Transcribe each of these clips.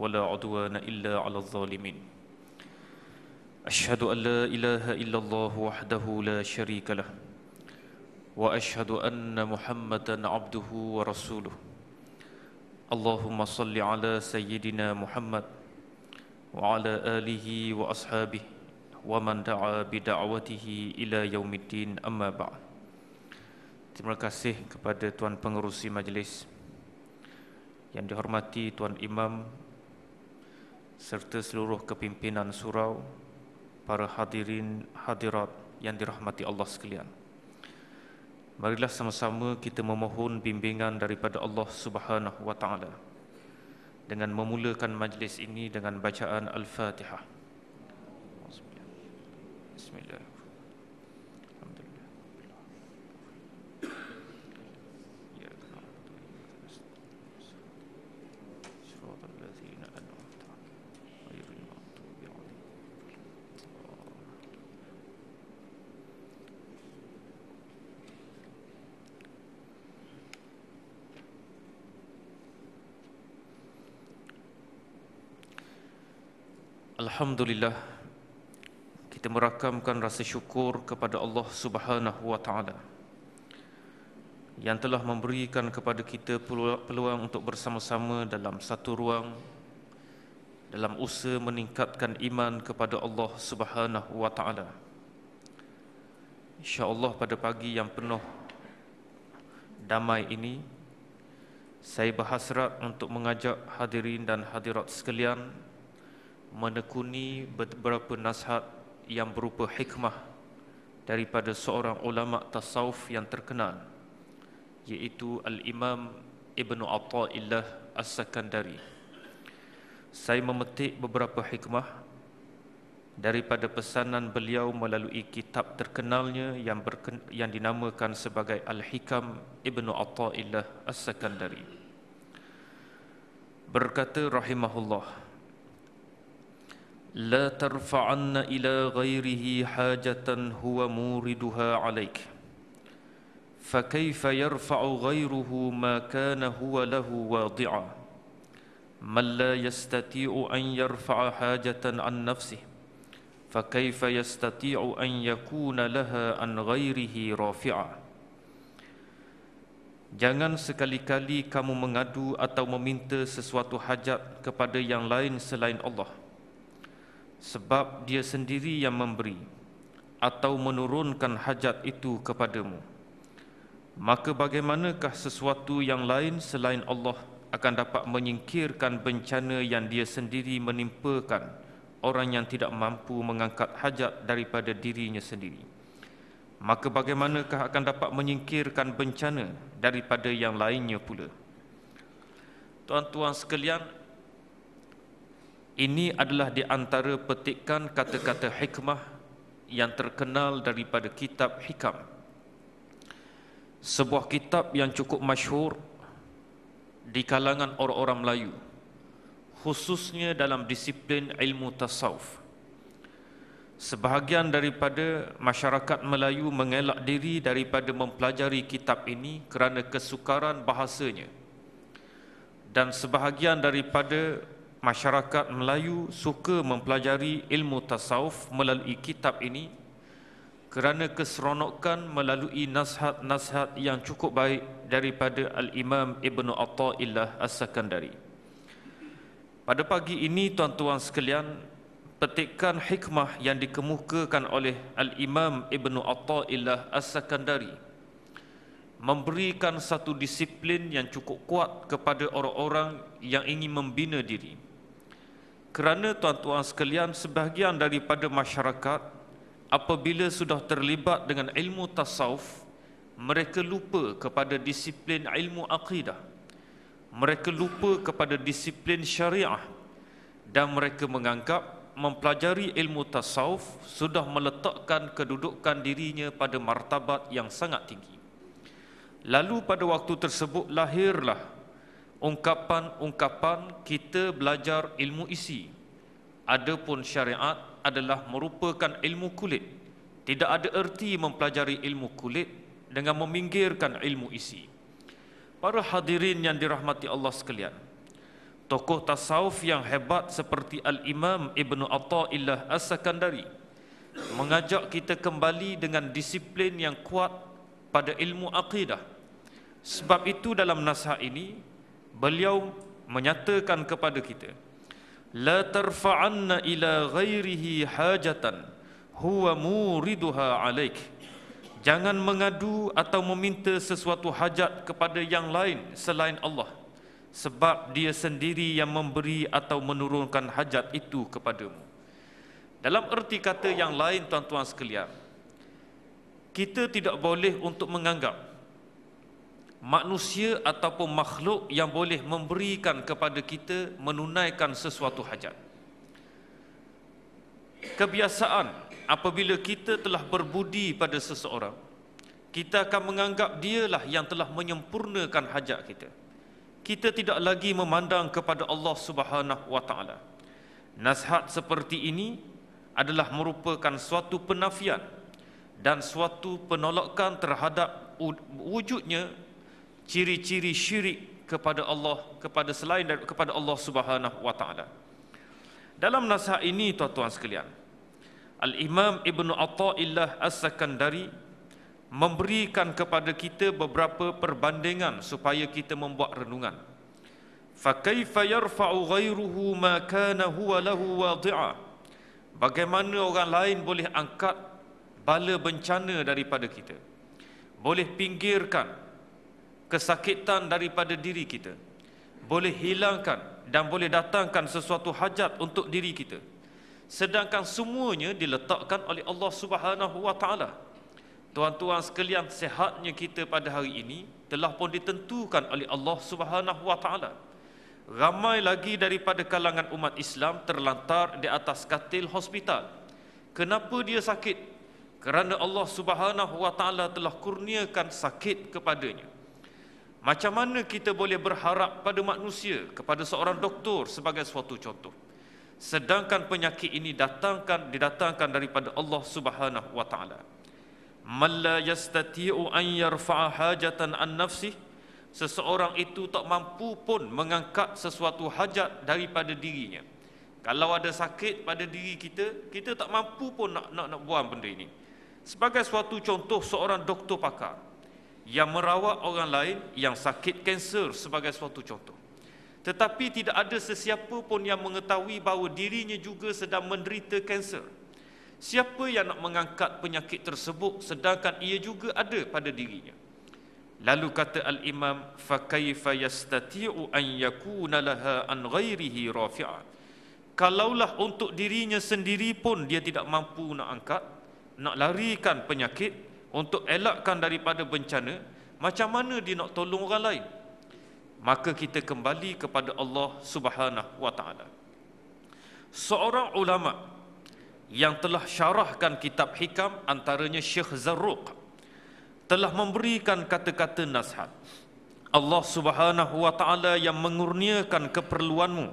ولا عدوان إلا على الظالمين أشهد أن لا إله إلا الله وحده لا شريك له وأشهد أن محمدا عبده ورسوله اللهم صل على سيدنا محمد وعلى آله وأصحابه ومن دعا بدعوته إلى يوم الدين أما بعد. Terima kasih kepada Tuan Pengerusi Majlis, yang dihormati Tuan Imam serta seluruh kepimpinan surau, para hadirin hadirat yang dirahmati Allah sekalian. Marilah sama-sama kita memohon bimbingan daripada Allah Subhanahu wa taala dengan memulakan majlis ini dengan bacaan Al-Fatihah. Bismillah. Alhamdulillah, kita merakamkan rasa syukur kepada Allah Subhanahu wa taala yang telah memberikan kepada kita peluang untuk bersama-sama dalam satu ruang dalam usaha meningkatkan iman kepada Allah Subhanahu wa taala. Insya-Allah pada pagi yang penuh damai ini, saya berhasrat untuk mengajak hadirin dan hadirat sekalian menekuni beberapa nasihat yang berupa hikmah daripada seorang ulama tasawuf yang terkenal, iaitu Al-Imam Ibnu Athaillah As-Sakandari. Saya memetik beberapa hikmah daripada pesanan beliau melalui kitab terkenalnya yang dinamakan sebagai Al-Hikam Ibnu Athaillah As-Sakandari. Berkata rahimahullah, لا ترفعن إلى غيره حاجة هو موردها عليك فكيف يرفع غيره ما كان هو له واضعا من لا يستطيع أن يرفع حاجة عن نفسه فكيف يستطيع أن يكون لها عن غيره رافعا. Jangan sekali-kali kamu mengadu atau meminta sesuatu hajat kepada yang lain selain Allah, sebab dia sendiri yang memberi atau menurunkan hajat itu kepadamu. Maka bagaimanakah sesuatu yang lain selain Allah akan dapat menyingkirkan bencana yang dia sendiri menimpakan orang yang tidak mampu mengangkat hajat daripada dirinya sendiri? Maka bagaimanakah akan dapat menyingkirkan bencana daripada yang lainnya pula? Tuan-tuan sekalian, ini adalah di antara petikan kata-kata hikmah yang terkenal daripada kitab Hikam, sebuah kitab yang cukup masyhur di kalangan orang-orang Melayu, khususnya dalam disiplin ilmu tasawuf. Sebahagian daripada masyarakat Melayu mengelak diri daripada mempelajari kitab ini kerana kesukaran bahasanya, dan sebahagian daripada masyarakat Melayu suka mempelajari ilmu tasawuf melalui kitab ini kerana keseronokan melalui nasihat-nasihat yang cukup baik daripada Al-Imam Ibnu Athaillah As-Sakandari. Pada pagi ini, tuan-tuan sekalian, petikan hikmah yang dikemukakan oleh Al-Imam Ibnu Athaillah As-Sakandari memberikan satu disiplin yang cukup kuat kepada orang-orang yang ingin membina diri. Kerana tuan-tuan sekalian, sebahagian daripada masyarakat apabila sudah terlibat dengan ilmu tasawuf, mereka lupa kepada disiplin ilmu akidah, mereka lupa kepada disiplin syariah, dan mereka menganggap mempelajari ilmu tasawuf sudah meletakkan kedudukan dirinya pada martabat yang sangat tinggi. Lalu pada waktu tersebut lahirlah ungkapan-ungkapan kita belajar ilmu isi, adapun syariat adalah merupakan ilmu kulit. Tidak ada erti mempelajari ilmu kulit dengan meminggirkan ilmu isi. Para hadirin yang dirahmati Allah sekalian, tokoh tasawuf yang hebat seperti Al-Imam Ibn Atha'illah As-Sakandari mengajak kita kembali dengan disiplin yang kuat pada ilmu aqidah. Sebab itu dalam nasihat ini beliau menyatakan kepada kita, la tarfa'anna ila ghairihi hajatan huwa muriduha alaik. Jangan mengadu atau meminta sesuatu hajat kepada yang lain selain Allah, sebab dia sendiri yang memberi atau menurunkan hajat itu kepadamu. Dalam erti kata yang lain, tuan-tuan sekalian, kita tidak boleh untuk menganggap manusia ataupun makhluk yang boleh memberikan kepada kita menunaikan sesuatu hajat. Kebiasaan apabila kita telah berbudi pada seseorang, kita akan menganggap dialah yang telah menyempurnakan hajat kita. Kita tidak lagi memandang kepada Allah Subhanahu wa taala. Nasihat seperti ini adalah merupakan suatu penafian dan suatu penolakan terhadap wujudnya ciri-ciri syirik kepada Allah, kepada Allah Subhanahu wa taala. Dalam nasihat ini, tuan-tuan sekalian, Al-Imam Ibn Atha'illah As-Sakandari memberikan kepada kita beberapa perbandingan supaya kita membuat renungan. Fa kaifa yarfa'u ghairuhu ma kana huwa lahu wadi'a. Bagaimana orang lain boleh angkat bala bencana daripada kita, boleh pinggirkan kesakitan daripada diri kita, boleh hilangkan dan boleh datangkan sesuatu hajat untuk diri kita, sedangkan semuanya diletakkan oleh Allah Subhanahu wa taala. Tuan-tuan sekalian, sihatnya kita pada hari ini telah pun ditentukan oleh Allah Subhanahu wa taala. Ramai lagi daripada kalangan umat Islam terlantar di atas katil hospital. Kenapa dia sakit? Kerana Allah Subhanahu wa taala telah kurniakan sakit kepadanya. Macam mana kita boleh berharap pada manusia, kepada seorang doktor sebagai suatu contoh, sedangkan penyakit ini didatangkan daripada Allah Subhanahu wa taala. Man la yastati'u an yarfa'a hajatan an nafsih. Seseorang itu tak mampu pun mengangkat sesuatu hajat daripada dirinya. Kalau ada sakit pada diri kita, kita tak mampu pun nak buang benda ini. Sebagai suatu contoh, seorang doktor pakar yang merawat orang lain yang sakit kanser sebagai suatu contoh, tetapi tidak ada sesiapa pun yang mengetahui bahawa dirinya juga sedang menderita kanser. Siapa yang nak mengangkat penyakit tersebut sedangkan ia juga ada pada dirinya? Lalu kata Al-Imam, fa kaifa yastati'u an yakuna laha an ghairihi rafi'a. Kalaulah untuk dirinya sendiri pun dia tidak mampu nak angkat, nak larikan penyakit, untuk elakkan daripada bencana, macam mana dia nak tolong orang lain? Maka kita kembali kepada Allah Subhanahu wa taala. Seorang ulama yang telah syarahkan kitab hikam, antaranya Syekh Zarruq, telah memberikan kata-kata nasihat. Allah Subhanahu wa taala yang mengurniakan keperluanmu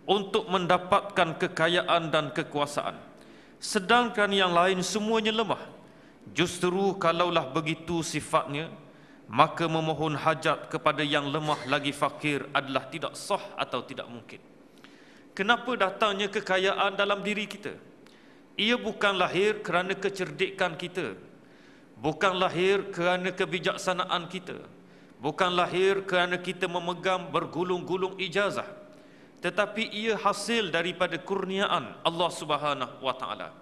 untuk mendapatkan kekayaan dan kekuasaan, sedangkan yang lain semuanya lemah. Justru kalaulah begitu sifatnya, maka memohon hajat kepada yang lemah lagi fakir adalah tidak sah atau tidak mungkin. Kenapa datangnya kekayaan dalam diri kita? Ia bukan lahir kerana kecerdikan kita, bukan lahir kerana kebijaksanaan kita, bukan lahir kerana kita memegang bergulung-gulung ijazah, tetapi ia hasil daripada kurniaan Allah Subhanahu wa taala.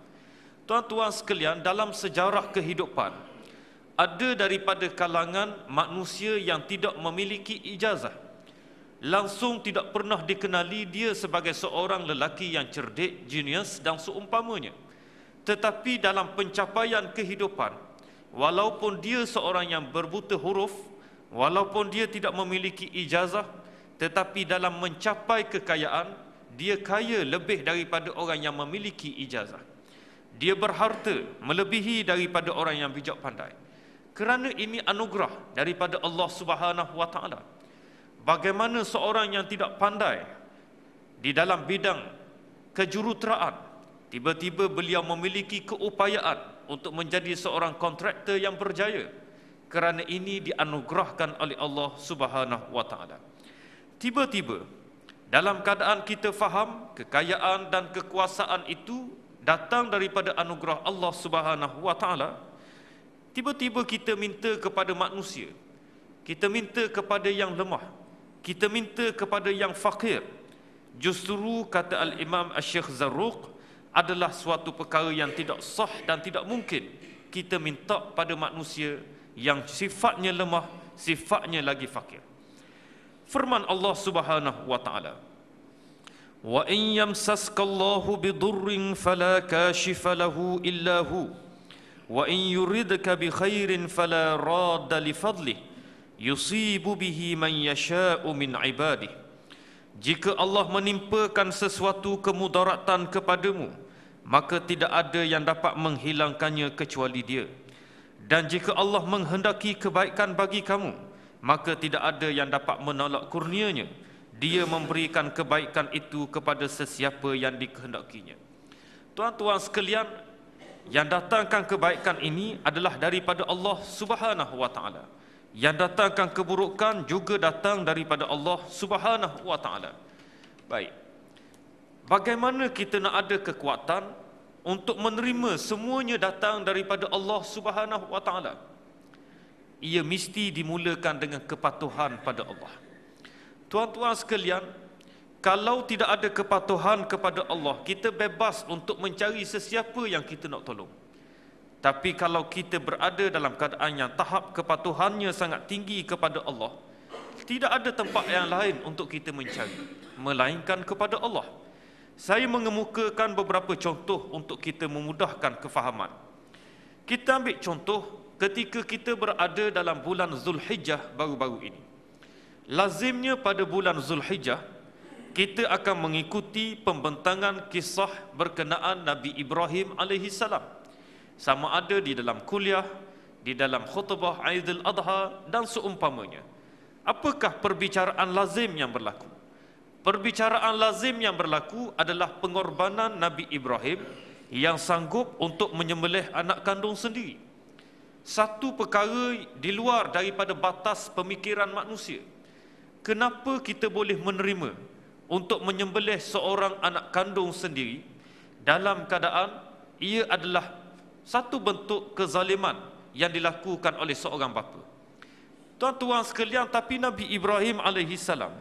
Tuan-tuan sekalian, dalam sejarah kehidupan ada daripada kalangan manusia yang tidak memiliki ijazah, langsung tidak pernah dikenali dia sebagai seorang lelaki yang cerdik, genius dan seumpamanya. Tetapi dalam pencapaian kehidupan, walaupun dia seorang yang berbuta huruf, walaupun dia tidak memiliki ijazah, tetapi dalam mencapai kekayaan, dia kaya lebih daripada orang yang memiliki ijazah. Dia berharta melebihi daripada orang yang bijak pandai. Kerana ini anugerah daripada Allah Subhanahu wa taala. Bagaimana seorang yang tidak pandai di dalam bidang kejuruteraan, tiba-tiba beliau memiliki keupayaan untuk menjadi seorang kontraktor yang berjaya. Kerana ini dianugerahkan oleh Allah Subhanahu wa taala. Tiba-tiba Dalam keadaan kita faham kekayaan dan kekuasaan itu datang daripada anugerah Allah Subhanahu wa taala, tiba-tiba kita minta kepada manusia, kita minta kepada yang lemah, kita minta kepada yang fakir. Justru kata Al-Imam Asy-Syaikh Zarruq, adalah suatu perkara yang tidak sah dan tidak mungkin kita minta pada manusia yang sifatnya lemah, sifatnya lagi fakir. Firman Allah Subhanahu wa taala, "Wa in yamsaskallahu bidurrin fala kashifa lahu illa hu, wa in yuridka bi khairin fala radda li fadlih, yusibu bihi man yasha'u min ibadihi." Jika Allah menimpakan sesuatu kemudaratan kepadamu, maka tidak ada yang dapat menghilangkannya kecuali Dia. Dan jika Allah menghendaki kebaikan bagi kamu, maka tidak ada yang dapat menolak kurnianya. Dia memberikan kebaikan itu kepada sesiapa yang dikehendakinya. Tuan-tuan sekalian, yang datangkan kebaikan ini adalah daripada Allah Subhanahu wa taala. Yang datangkan keburukan juga datang daripada Allah Subhanahu wa taala. Baik. Bagaimana kita nak ada kekuatan untuk menerima semuanya datang daripada Allah Subhanahu wa taala? Ia mesti dimulakan dengan kepatuhan pada Allah. Tuan-tuan sekalian, kalau tidak ada kepatuhan kepada Allah, kita bebas untuk mencari sesiapa yang kita nak tolong. Tapi kalau kita berada dalam keadaan yang tahap kepatuhannya sangat tinggi kepada Allah, tidak ada tempat yang lain untuk kita mencari, melainkan kepada Allah. Saya mengemukakan beberapa contoh untuk kita memudahkan kefahaman. Kita ambil contoh ketika kita berada dalam bulan Zulhijjah baru-baru ini. Lazimnya pada bulan Zulhijjah, kita akan mengikuti pembentangan kisah berkenaan Nabi Ibrahim alaihissalam. Sama ada di dalam kuliah, di dalam khutbah Aidil Adha dan seumpamanya. Apakah perbicaraan lazim yang berlaku? Perbicaraan lazim yang berlaku adalah pengorbanan Nabi Ibrahim yang sanggup untuk menyembelih anak kandung sendiri. Satu perkara di luar daripada batas pemikiran manusia. Kenapa kita boleh menerima untuk menyembelih seorang anak kandung sendiri dalam keadaan ia adalah satu bentuk kezaliman yang dilakukan oleh seorang bapa? Tuan-tuan sekalian, tapi Nabi Ibrahim alaihissalam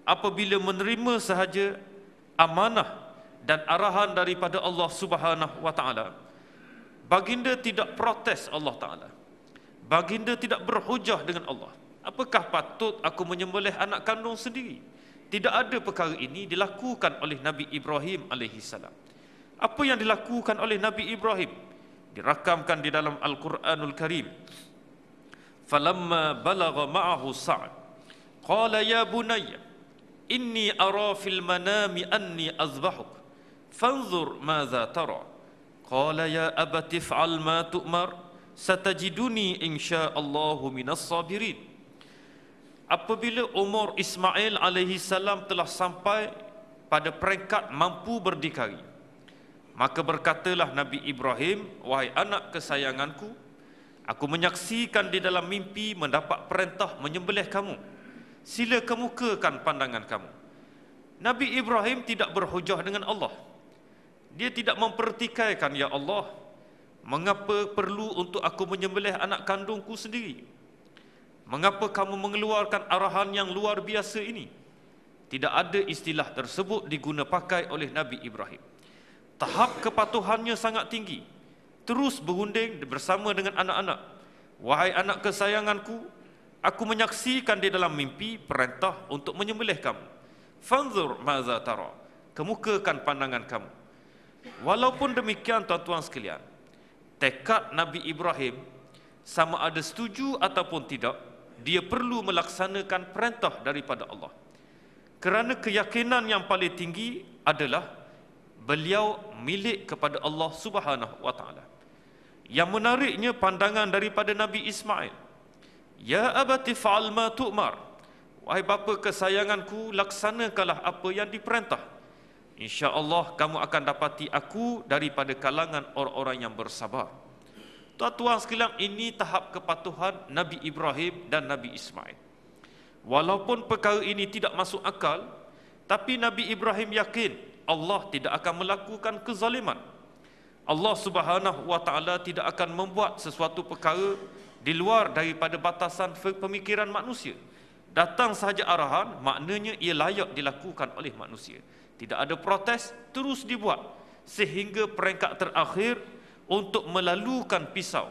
apabila menerima sahaja amanah dan arahan daripada Allah Subhanahu wa taala, baginda tidak protes Allah taala. Baginda tidak berhujah dengan Allah. Apakah patut aku menyembelih anak kandung sendiri? Tidak ada perkara ini dilakukan oleh Nabi Ibrahim alaihissalam. Apa yang dilakukan oleh Nabi Ibrahim dirakamkan di dalam Al-Quranul Karim. Falamma balagha ma'ahu Sa'd qala ya bunayya inni ara fil manami anni azbahuk fanzur madza tara qala ya abati if'al ma tu'mar satajiduni insyaallahu minas sabirin. Apabila umur Ismail alaihi salam telah sampai pada peringkat mampu berdikari, maka berkatalah Nabi Ibrahim, wahai anak kesayanganku, aku menyaksikan di dalam mimpi mendapat perintah menyembelih kamu. Sila kemukakan pandangan kamu. Nabi Ibrahim tidak berhujah dengan Allah. Dia tidak mempertikaikan, ya Allah, mengapa perlu untuk aku menyembelih anak kandungku sendiri? Mengapa kamu mengeluarkan arahan yang luar biasa ini? Tidak ada istilah tersebut diguna pakai oleh Nabi Ibrahim. Tahap kepatuhannya sangat tinggi. Terus berunding bersama dengan anak-anak. Wahai anak kesayanganku, aku menyaksikan di dalam mimpi perintah untuk menyembelih kamu. Fanzur maza tara. Kemukakan pandangan kamu. Walaupun demikian, tuan-tuan sekalian, tekad Nabi Ibrahim, sama ada setuju ataupun tidak, dia perlu melaksanakan perintah daripada Allah. Kerana keyakinan yang paling tinggi adalah beliau milik kepada Allah Subhanahu wa taala. Yang menariknya pandangan daripada Nabi Ismail. Ya abati fa'al ma tu'mar. Wahai bapa kesayanganku, laksanakanlah apa yang diperintah. Insya-Allah kamu akan dapati aku daripada kalangan orang-orang yang bersabar. Tuan-tuan sekalian, ini tahap kepatuhan Nabi Ibrahim dan Nabi Ismail. Walaupun perkara ini tidak masuk akal, Tapi Nabi Ibrahim yakin Allah tidak akan melakukan kezaliman. Allah Subhanahu wa taala tidak akan membuat sesuatu perkara di luar daripada batasan pemikiran manusia. Datang sahaja arahan, maknanya ia layak dilakukan oleh manusia. Tidak ada protes, terus dibuat sehingga peringkat terakhir untuk melalukan pisau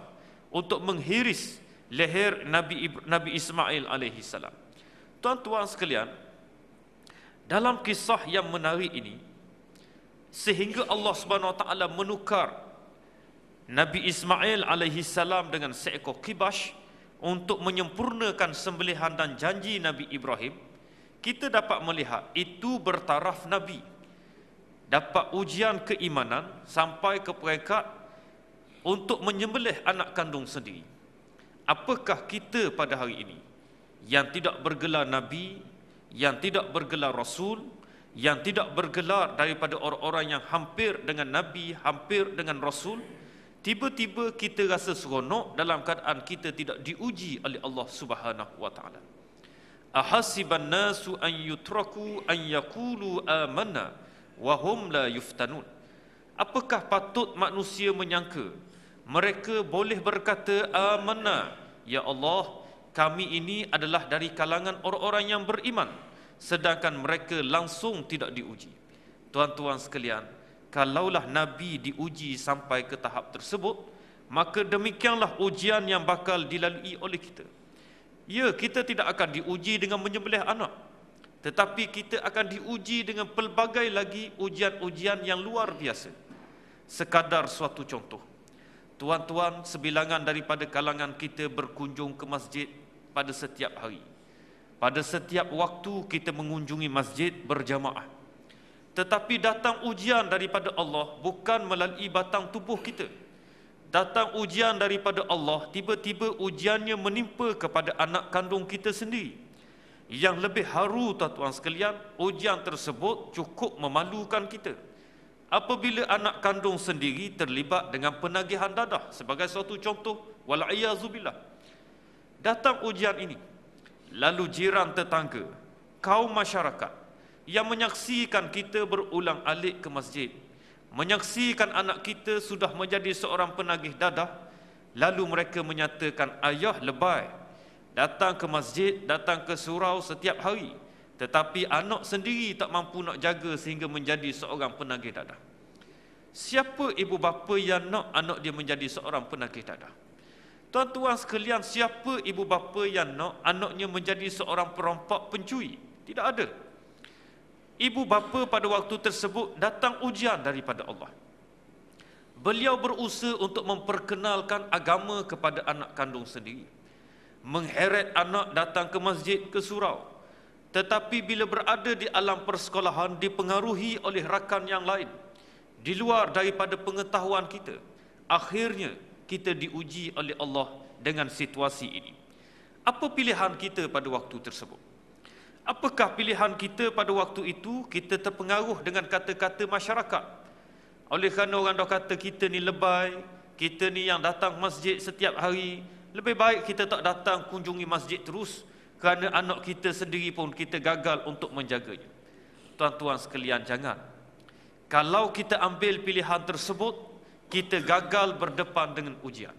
untuk menghiris leher Nabi Ismail alaihi salam. Tuan-tuan sekalian, dalam kisah yang menarik ini, sehingga Allah Subhanahu wa taala menukar Nabi Ismail alaihi salam dengan seekor kibash untuk menyempurnakan sembelihan dan janji Nabi Ibrahim, kita dapat melihat itu bertaraf Nabi dapat ujian keimanan sampai ke peringkat untuk menyembelih anak kandung sendiri. Apakah kita pada hari ini yang tidak bergelar Nabi, yang tidak bergelar Rasul, yang tidak bergelar daripada orang-orang yang hampir dengan Nabi, hampir dengan Rasul, tiba-tiba kita rasa seronok dalam keadaan kita tidak diuji oleh Allah Subhanahu wa taala. Ahasiban nasu an yutraku an yaqulu amanna wa hum la yuftanun. Apakah patut manusia menyangka mereka boleh berkata amanna, ya Allah, kami ini adalah dari kalangan orang-orang yang beriman, sedangkan mereka langsung tidak diuji. Tuan-tuan sekalian, kalaulah Nabi diuji sampai ke tahap tersebut, maka demikianlah ujian yang bakal dilalui oleh kita. Ya, kita tidak akan diuji dengan menyembelih anak, tetapi kita akan diuji dengan pelbagai lagi ujian-ujian yang luar biasa. Sekadar suatu contoh, tuan-tuan, sebilangan daripada kalangan kita berkunjung ke masjid pada setiap hari. Pada setiap waktu kita mengunjungi masjid berjamaah. Tetapi datang ujian daripada Allah bukan melalui batang tubuh kita. Datang ujian daripada Allah, tiba-tiba ujiannya menimpa kepada anak kandung kita sendiri. Yang lebih haru, tuan-tuan sekalian, ujian tersebut cukup memalukan kita. Apabila anak kandung sendiri terlibat dengan penagihan dadah sebagai suatu contoh, wal'iyazubillah. Datang ujian ini, lalu jiran tetangga, kaum masyarakat yang menyaksikan kita berulang alik ke masjid, menyaksikan anak kita sudah menjadi seorang penagih dadah, lalu mereka menyatakan ayah lebay, datang ke masjid, datang ke surau setiap hari, tetapi anak sendiri tak mampu nak jaga sehingga menjadi seorang penagih dadah. Siapa ibu bapa yang nak anak dia menjadi seorang penagih dadah? Tuan-tuan sekalian, siapa ibu bapa yang nak anaknya menjadi seorang perompak pencuri? Tidak ada. Ibu bapa pada waktu tersebut datang ujian daripada Allah. Beliau berusaha untuk memperkenalkan agama kepada anak kandung sendiri, mengheret anak datang ke masjid, ke surau. Tetapi bila berada di alam persekolahan, dipengaruhi oleh rakan yang lain di luar daripada pengetahuan kita, akhirnya kita diuji oleh Allah dengan situasi ini. Apa pilihan kita pada waktu tersebut? Apakah pilihan kita pada waktu itu? Kita terpengaruh dengan kata-kata masyarakat. Oleh kerana orang dah kata kita ni lebay, kita ni yang datang masjid setiap hari, lebih baik kita tak datang kunjungi masjid terus, kerana anak kita sendiri pun kita gagal untuk menjaganya. Tuan-tuan sekalian, jangan. Kalau kita ambil pilihan tersebut, kita gagal berdepan dengan ujian.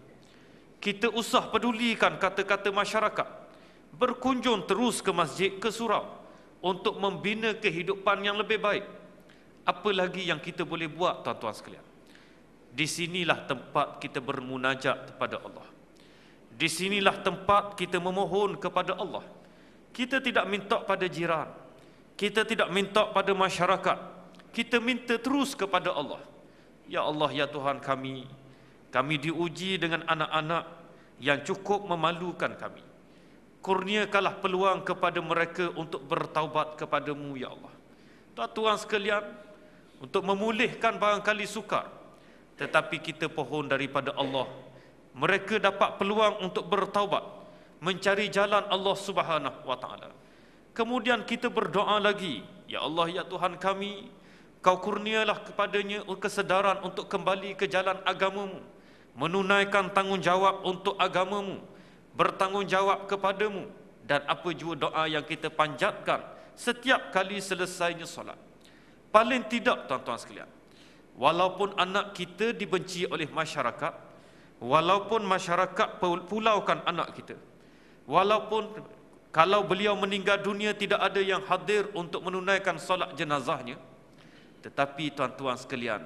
Kita usah pedulikan kata-kata masyarakat, berkunjung terus ke masjid, ke surau untuk membina kehidupan yang lebih baik. Apa lagi yang kita boleh buat, tuan-tuan sekalian? Di sinilah tempat kita bermunajat kepada Allah. Di sinilah tempat kita memohon kepada Allah. Kita tidak minta pada jiran, kita tidak minta pada masyarakat, kita minta terus kepada Allah. Ya Allah, ya Tuhan kami diuji dengan anak-anak yang cukup memalukan kami. Kurniakanlah peluang kepada mereka untuk bertaubat kepadamu, ya Allah. Tuan-tuan sekalian, untuk memulihkan barangkali sukar, tetapi kita pohon daripada Allah, mereka dapat peluang untuk bertaubat, mencari jalan Allah Subhanahu wa taala. Kemudian kita berdoa lagi, ya Allah, ya Tuhan kami, Kau kurnialah kepadanya kesedaran untuk kembali ke jalan agamamu, menunaikan tanggungjawab untuk agamamu, bertanggungjawab kepadamu, dan apa jua doa yang kita panjatkan setiap kali selesainya solat. Paling tidak tuan-tuan sekalian, walaupun anak kita dibenci oleh masyarakat, walaupun masyarakat pulaukan anak kita, walaupun kalau beliau meninggal dunia tidak ada yang hadir untuk menunaikan solat jenazahnya, tetapi tuan-tuan sekalian,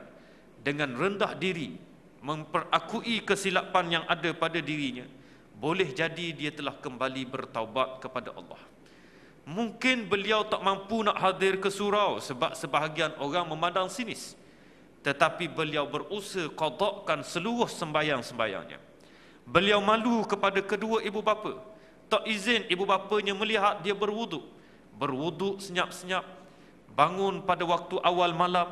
dengan rendah diri memperakui kesilapan yang ada pada dirinya, boleh jadi dia telah kembali bertaubat kepada Allah. Mungkin beliau tak mampu nak hadir ke surau sebab sebahagian orang memandang sinis, tetapi beliau berusaha qadakkan seluruh sembahyang-sembahyangnya. Beliau malu kepada kedua ibu bapa, tak izin ibu bapanya melihat dia berwuduk senyap-senyap, bangun pada waktu awal malam,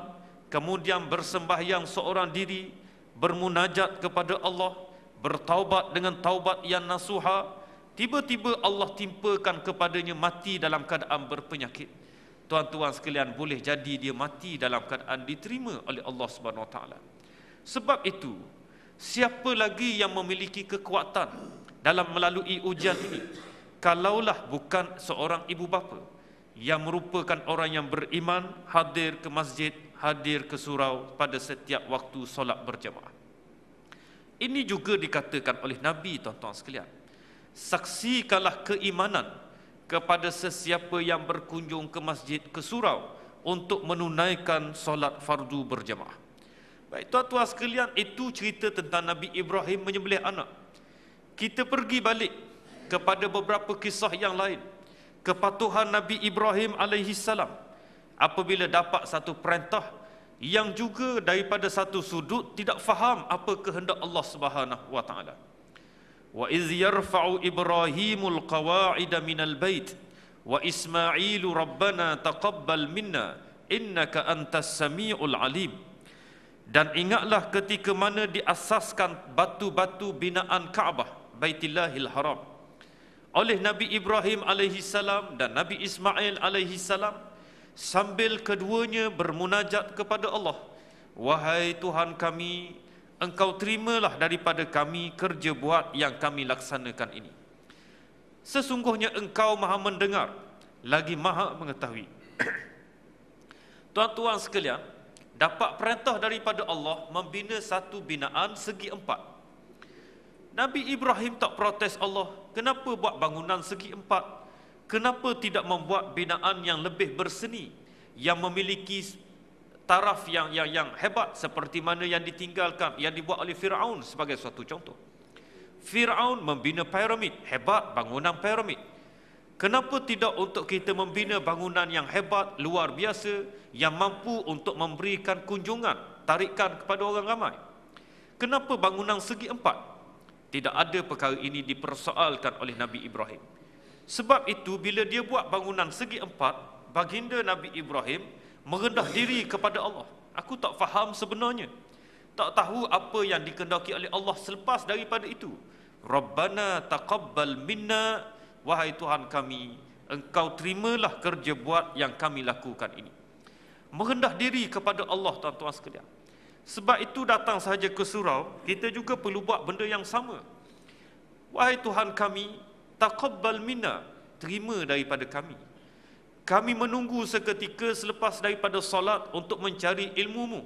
kemudian bersembahyang seorang diri, bermunajat kepada Allah, bertaubat dengan taubat yang nasuha. Tiba-tiba Allah timpakan kepadanya mati dalam keadaan berpenyakit. Tuan-tuan sekalian, boleh jadi dia mati dalam keadaan diterima oleh Allah Subhanahu Wa Taala. Sebab itu, siapa lagi yang memiliki kekuatan dalam melalui ujian ini, kalaulah bukan seorang ibu bapa yang merupakan orang yang beriman, hadir ke masjid, hadir ke surau pada setiap waktu solat berjamaah. Ini juga dikatakan oleh Nabi, tuan-tuan sekalian. Saksikanlah keimanan kepada sesiapa yang berkunjung ke masjid, ke surau untuk menunaikan solat fardu berjamaah. Baik tuan-tuan sekalian, itu cerita tentang Nabi Ibrahim menyembelih anak. Kita pergi balik kepada beberapa kisah yang lain. Kepatuhan Nabi Ibrahim alaihissalam apabila dapat satu perintah yang juga daripada satu sudut tidak faham apa kehendak Allah Subhanahu wa taala. Wa iz yarfa'u Ibrahimul qawa'ida minal bait wa Ismailu rabbana taqabbal minna innaka antas samiul alim. Dan ingatlah ketika mana diasaskan batu-batu binaan Kaabah, Baitillahil Haram, oleh Nabi Ibrahim alaihissalam dan Nabi Ismail alaihissalam, sambil keduanya bermunajat kepada Allah, wahai Tuhan kami, Engkau terimalah daripada kami kerja buat yang kami laksanakan ini. Sesungguhnya Engkau maha mendengar lagi maha mengetahui. Tuan-tuan sekalian, dapat perintah daripada Allah membina satu binaan segi empat. Nabi Ibrahim tak protes Allah, kenapa buat bangunan segi empat? Kenapa tidak membuat binaan yang lebih berseni, yang memiliki taraf yang hebat seperti mana yang ditinggalkan, yang dibuat oleh Fir'aun sebagai suatu contoh. Fir'aun membina piramid, hebat bangunan piramid. Kenapa tidak untuk kita membina bangunan yang hebat, luar biasa, yang mampu untuk memberikan kunjungan, tarikan kepada orang ramai? Kenapa bangunan segi empat? Tidak ada perkara ini dipersoalkan oleh Nabi Ibrahim. Sebab itu bila dia buat bangunan segi empat, baginda Nabi Ibrahim merendah diri kepada Allah. Aku tak faham sebenarnya, tak tahu apa yang dikehendaki oleh Allah selepas daripada itu. Rabbana taqabbal minna, wahai Tuhan kami, Engkau terimalah kerja buat yang kami lakukan ini. Merendah diri kepada Allah, tuan-tuan sekalian. Sebab itu datang sahaja ke surau, kita juga perlu buat benda yang sama. Wahai Tuhan kami, taqabbal minna, terima daripada kami. Kami menunggu seketika selepas daripada solat untuk mencari ilmu-Mu,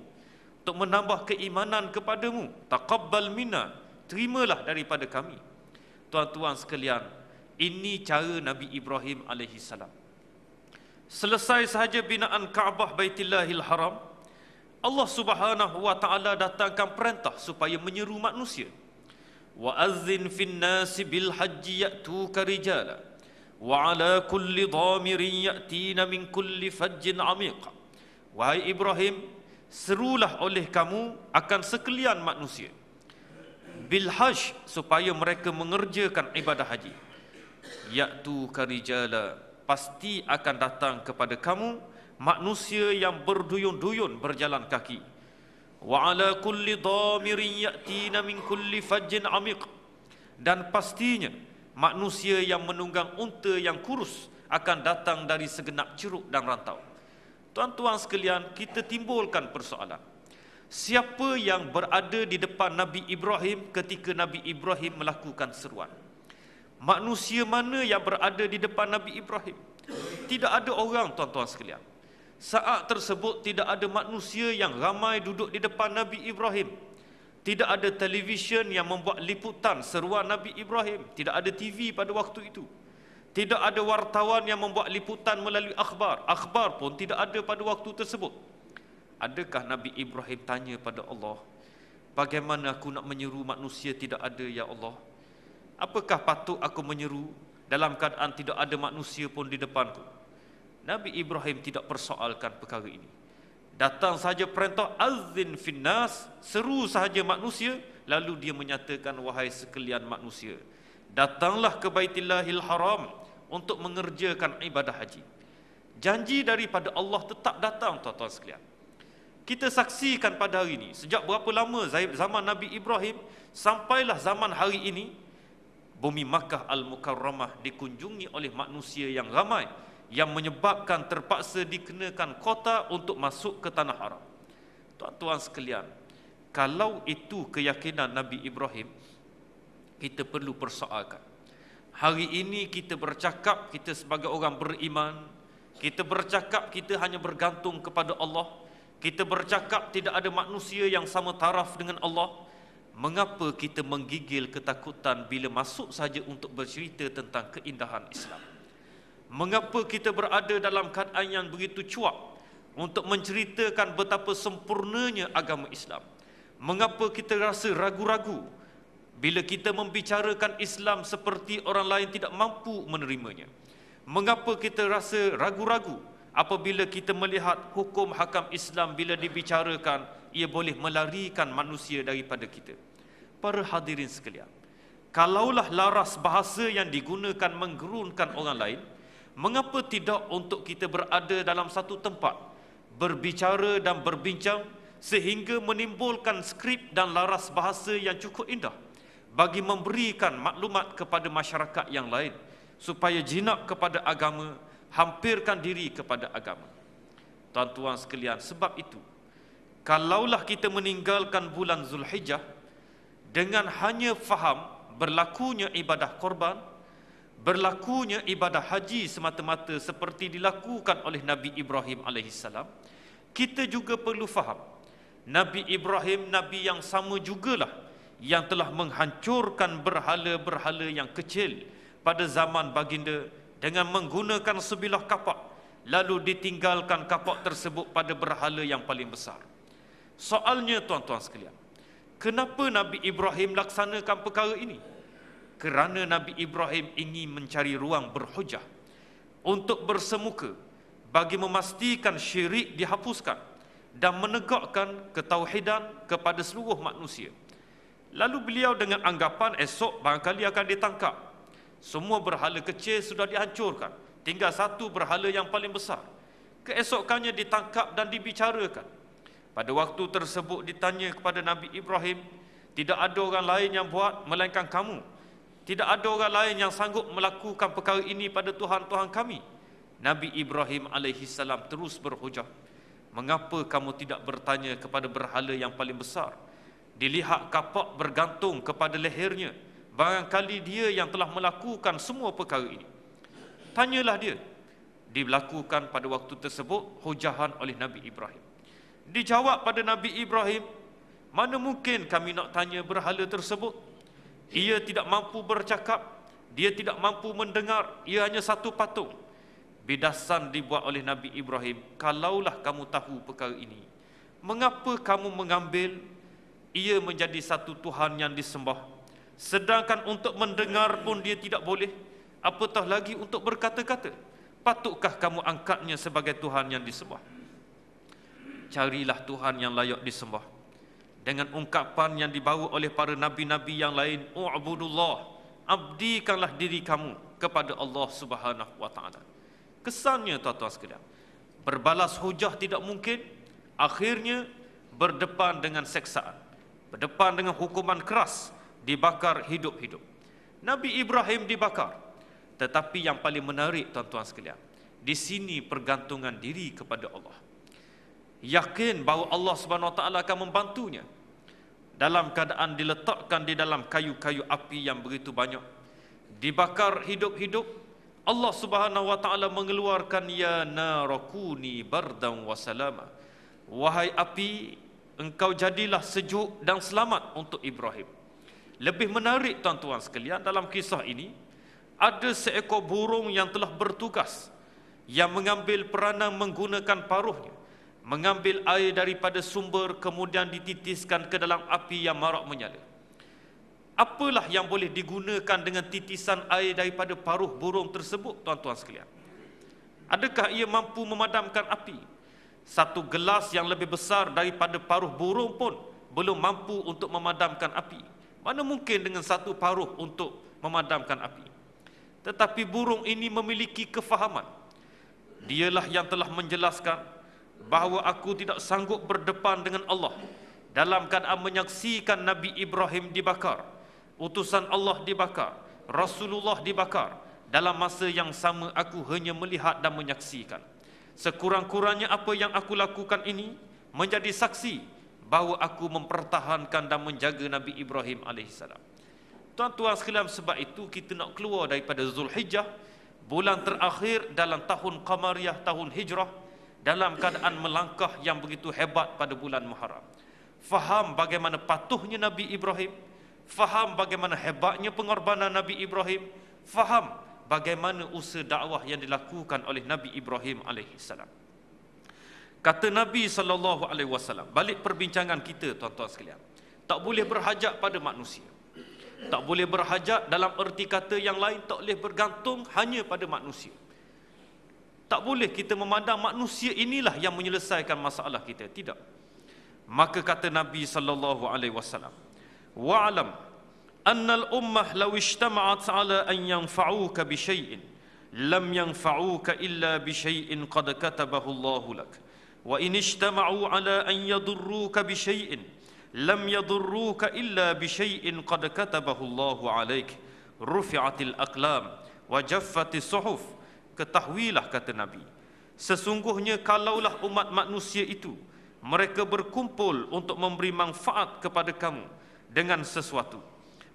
untuk menambah keimanan kepadamu. Taqabbal minna, terimalah daripada kami. Tuan-tuan sekalian, ini cara Nabi Ibrahim alaihissalam. Selesai sahaja binaan Kaabah Baitillahil Haram, Allah Subhanahu wa taala datangkan perintah supaya menyeru manusia. Wa azzin fin nasi bil hajji ya'tuka rijala wa ala kulli dhamirin ya'tina min kulli fajjin amiq. Wahai Ibrahim, serulah oleh kamu akan sekalian manusia bil hajj, supaya mereka mengerjakan ibadah haji. Ya'tuka rijala, pasti akan datang kepada kamu manusia yang berduyun-duyun berjalan kaki. Wa ala kulli dhamirin ya'tina min kulli fajjin amiq, dan pastinya manusia yang menunggang unta yang kurus akan datang dari segenap ceruk dan rantau. Tuan-tuan sekalian, kita timbulkan persoalan. Siapa yang berada di depan Nabi Ibrahim ketika Nabi Ibrahim melakukan seruan? Manusia mana yang berada di depan Nabi Ibrahim? tidak ada orang, tuan-tuan sekalian. Saat tersebut tidak ada manusia yang ramai duduk di depan Nabi Ibrahim. Tidak ada televisyen yang membuat liputan seruan Nabi Ibrahim. Tidak ada TV pada waktu itu. Tidak ada wartawan yang membuat liputan melalui akhbar. Akhbar pun tidak ada pada waktu tersebut. Adakah Nabi Ibrahim tanya pada Allah, bagaimana aku nak menyeru manusia tidak ada, ya Allah? Apakah patut aku menyeru dalam keadaan tidak ada manusia pun di depanku? Nabi Ibrahim tidak persoalkan perkara ini. Datang sahaja perintah azin finnas, seru sahaja manusia, lalu dia menyatakan, wahai sekalian manusia, datanglah ke Baitillahil Haram untuk mengerjakan ibadah haji. Janji daripada Allah tetap datang, tuan-tuan sekalian. Kita saksikan pada hari ini, sejak berapa lama zaman Nabi Ibrahim sampailah zaman hari ini, bumi Makkah Al-Mukarramah dikunjungi oleh manusia yang ramai, yang menyebabkan terpaksa dikenakan kota untuk masuk ke tanah haram. Tuan-tuan sekalian, kalau itu keyakinan Nabi Ibrahim, kita perlu persoalkan. Hari ini kita bercakap kita sebagai orang beriman, kita bercakap kita hanya bergantung kepada Allah, kita bercakap tidak ada manusia yang sama taraf dengan Allah. Mengapa kita menggigil ketakutan bila masuk saja untuk bercerita tentang keindahan Islam? Mengapa kita berada dalam keadaan yang begitu cuak untuk menceritakan betapa sempurnanya agama Islam? Mengapa kita rasa ragu-ragu bila kita membicarakan Islam seperti orang lain tidak mampu menerimanya? Mengapa kita rasa ragu-ragu apabila kita melihat hukum hakam Islam bila dibicarakan ia boleh melarikan manusia daripada kita? Para hadirin sekalian, kalaulah laras bahasa yang digunakan menggerunkan orang lain, mengapa tidak untuk kita berada dalam satu tempat, berbicara dan berbincang sehingga menimbulkan skrip dan laras bahasa yang cukup indah bagi memberikan maklumat kepada masyarakat yang lain supaya jinak kepada agama, hampirkan diri kepada agama. Tuan-tuan sekalian, sebab itu kalaulah kita meninggalkan bulan Zulhijjah dengan hanya faham berlakunya ibadah korban, berlakunya ibadah haji semata-mata seperti dilakukan oleh Nabi Ibrahim alaihissalam, kita juga perlu faham Nabi Ibrahim, Nabi yang sama jugalah yang telah menghancurkan berhala-berhala yang kecil pada zaman baginda dengan menggunakan sebilah kapak, lalu ditinggalkan kapak tersebut pada berhala yang paling besar. Soalnya, tuan-tuan sekalian, kenapa Nabi Ibrahim laksanakan perkara ini? Kerana Nabi Ibrahim ingin mencari ruang berhujah untuk bersemuka bagi memastikan syirik dihapuskan dan menegakkan ketauhidan kepada seluruh manusia. Lalu beliau dengan anggapan esok barangkali akan ditangkap. Semua berhala kecil sudah dihancurkan, tinggal satu berhala yang paling besar. Keesokannya ditangkap dan dibicarakan. Pada waktu tersebut ditanya kepada Nabi Ibrahim, tidak ada orang lain yang buat melainkan kamu. Tidak ada orang lain yang sanggup melakukan perkara ini pada Tuhan-Tuhan kami. Nabi Ibrahim alaihissalam terus berhujah, mengapa kamu tidak bertanya kepada berhala yang paling besar? Dilihat kapak bergantung kepada lehernya, barangkali dia yang telah melakukan semua perkara ini. Tanyalah dia. Dilakukan pada waktu tersebut hujahan oleh Nabi Ibrahim. Dijawab pada Nabi Ibrahim, mana mungkin kami nak tanya berhala tersebut? Ia tidak mampu bercakap, dia tidak mampu mendengar, ia hanya satu patung. Bidasan dibuat oleh Nabi Ibrahim, kalaulah kamu tahu perkara ini, mengapa kamu mengambil ia menjadi satu Tuhan yang disembah, sedangkan untuk mendengar pun dia tidak boleh, apatah lagi untuk berkata-kata? Patutkah kamu angkatnya sebagai Tuhan yang disembah? Carilah Tuhan yang layak disembah dengan ungkapan yang dibawa oleh para nabi-nabi yang lain, u'budullah, abdikanlah diri kamu kepada Allah Subhanahu wa taala. Kesannya, tuan-tuan sekalian, berbalas hujah tidak mungkin, akhirnya berdepan dengan seksaan, berdepan dengan hukuman keras, dibakar hidup-hidup. Nabi Ibrahim dibakar. Tetapi yang paling menarik, tuan-tuan sekalian, di sini pergantungan diri kepada Allah. Yakin bahawa Allah Subhanahu wa taala akan membantunya dalam keadaan diletakkan di dalam kayu-kayu api yang begitu banyak, dibakar hidup-hidup, Allah Subhanahu wa taala mengeluarkan ya narakuni bardan wa salama. Wahai api, engkau jadilah sejuk dan selamat untuk Ibrahim. Lebih menarik tuan-tuan sekalian, dalam kisah ini ada seekor burung yang telah bertugas, yang mengambil peranan menggunakan paruhnya, mengambil air daripada sumber, kemudian dititiskan ke dalam api yang marak menyala. Apalah yang boleh digunakan dengan titisan air daripada paruh burung tersebut, tuan-tuan sekalian? Adakah ia mampu memadamkan api? Satu gelas yang lebih besar daripada paruh burung pun belum mampu untuk memadamkan api. Mana mungkin dengan satu paruh untuk memadamkan api? Tetapi burung ini memiliki kefahaman. Dialah yang telah menjelaskan bahawa aku tidak sanggup berdepan dengan Allah dalam keadaan menyaksikan Nabi Ibrahim dibakar, utusan Allah dibakar, Rasulullah dibakar. Dalam masa yang sama aku hanya melihat dan menyaksikan. Sekurang-kurangnya apa yang aku lakukan ini menjadi saksi bahawa aku mempertahankan dan menjaga Nabi Ibrahim AS. Tuan-tuan sekalian, sebab itu kita nak keluar daripada Zulhijjah, bulan terakhir dalam tahun Qamariyah, tahun Hijrah, dalam keadaan melangkah yang begitu hebat pada bulan Muharram. Faham bagaimana patuhnya Nabi Ibrahim, faham bagaimana hebatnya pengorbanan Nabi Ibrahim, faham bagaimana usaha dakwah yang dilakukan oleh Nabi Ibrahim alaihissalam. Kata Nabi SAW, balik perbincangan kita tuan-tuan sekalian, tak boleh berhajat pada manusia. Tak boleh berhajat dalam erti kata yang lain, tak boleh bergantung hanya pada manusia. Tak boleh kita memandang manusia inilah yang menyelesaikan masalah kita, tidak. Maka kata Nabi SAW, wa'alam annal ummah law ijtama'at ala an yanfa'uka bi syai'in lam yanfa'uka illa bi syai'in qad katabahu Allahu lak wa in ijtama'u ala an yadurruka bi syai'in lam yadurruka illa bi syai'in qad katabahu Allahu 'alaik rufi'atil aqlam wa jaffatis suhuf. Ketahuilah, kata Nabi, sesungguhnya kalaulah umat manusia itu mereka berkumpul untuk memberi manfaat kepada kamu dengan sesuatu,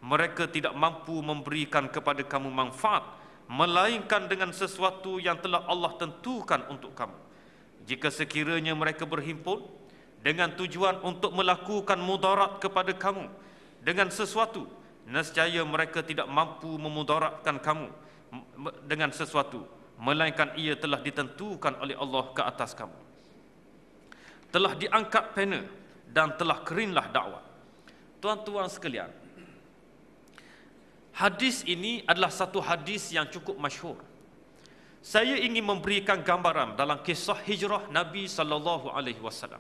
mereka tidak mampu memberikan kepada kamu manfaat melainkan dengan sesuatu yang telah Allah tentukan untuk kamu. Jika sekiranya mereka berhimpun dengan tujuan untuk melakukan mudarat kepada kamu dengan sesuatu, nescaya mereka tidak mampu memudaratkan kamu dengan sesuatu melainkan ia telah ditentukan oleh Allah ke atas kamu. Telah diangkat pena dan telah keringlah dakwah. Tuan-tuan sekalian, hadis ini adalah satu hadis yang cukup masyhur. Saya ingin memberikan gambaran dalam kisah hijrah Nabi SAW.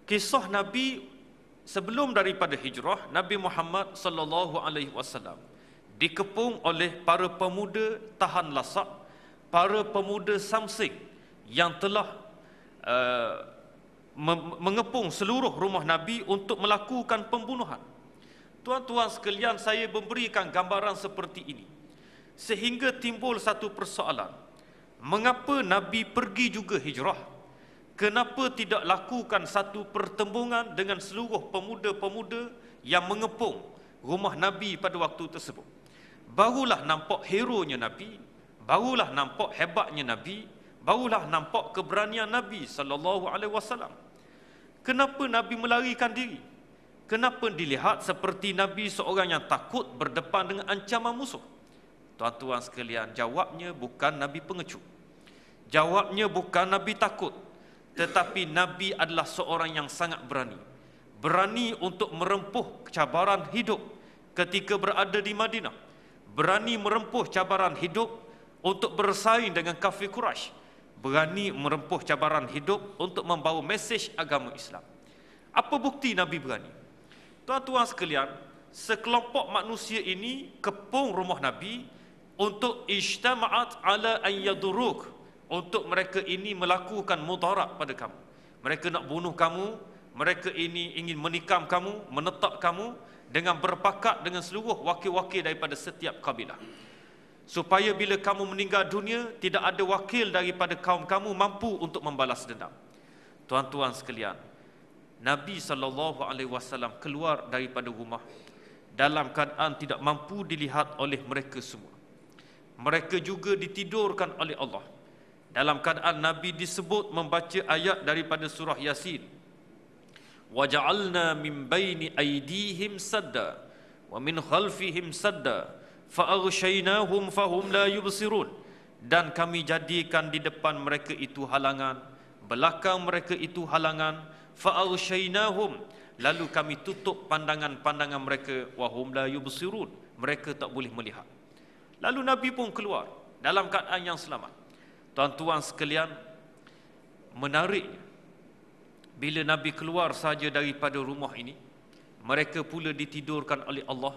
Kisah Nabi sebelum daripada hijrah, Nabi Muhammad SAW dikepung oleh para pemuda tahan lasak, para pemuda Samsing yang telah mengepung seluruh rumah Nabi untuk melakukan pembunuhan. Tuan-tuan sekalian, saya memberikan gambaran seperti ini sehingga timbul satu persoalan. Mengapa Nabi pergi juga hijrah? Kenapa tidak lakukan satu pertembungan dengan seluruh pemuda-pemuda yang mengepung rumah Nabi pada waktu tersebut? Barulah nampak heronya Nabi, barulah nampak hebatnya Nabi, barulah nampak keberanian Nabi SAW. Kenapa Nabi melarikan diri? Kenapa dilihat seperti Nabi seorang yang takut berdepan dengan ancaman musuh? Tuan-tuan sekalian, jawabnya bukan Nabi pengecut. Jawabnya bukan Nabi takut. Tetapi Nabi adalah seorang yang sangat berani. Berani untuk merempuh cabaran hidup ketika berada di Madinah. Berani merempuh cabaran hidup untuk bersaing dengan kafir Quraisy. Berani merempuh cabaran hidup untuk membawa mesej agama Islam. Apa bukti Nabi berani? Tuan-tuan sekalian, sekelompok manusia ini kepung rumah Nabi untuk ijtama'at ala an yadurruk, untuk mereka ini melakukan mudarat pada kamu. Mereka nak bunuh kamu, mereka ini ingin menikam kamu, menetak kamu dengan berpakat dengan seluruh wakil-wakil daripada setiap kabilah. Supaya bila kamu meninggal dunia, tidak ada wakil daripada kaum kamu mampu untuk membalas dendam. Tuan-tuan sekalian, Nabi SAW keluar daripada rumah dalam keadaan tidak mampu dilihat oleh mereka semua. mereka juga ditidurkan oleh Allah. Dalam keadaan Nabi disebut membaca ayat daripada surah Yasin. وَجَعَلْنَا مِنْ بَيْنِ أَيْدِيهِمْ سَدًّا وَمِنْ خَلْفِهِمْ سَدًّا فَأَغْشَيْنَاهُمْ فَهُمْ لَا يُبْصِرُونَ. Dan kami jadikan di depan mereka itu halangan, belakang mereka itu halangan. فَأَغْشَيْنَاهُمْ, lalu kami tutup pandangan-pandangan mereka. وَهُمْ لَا يُبْصِرُونَ, mereka tak boleh melihat. Lalu Nabi pun keluar dalam keadaan yang selamat. Tuan-tuan sekalian, menarik bila Nabi keluar saja daripada rumah ini, mereka pula ditidurkan oleh Allah.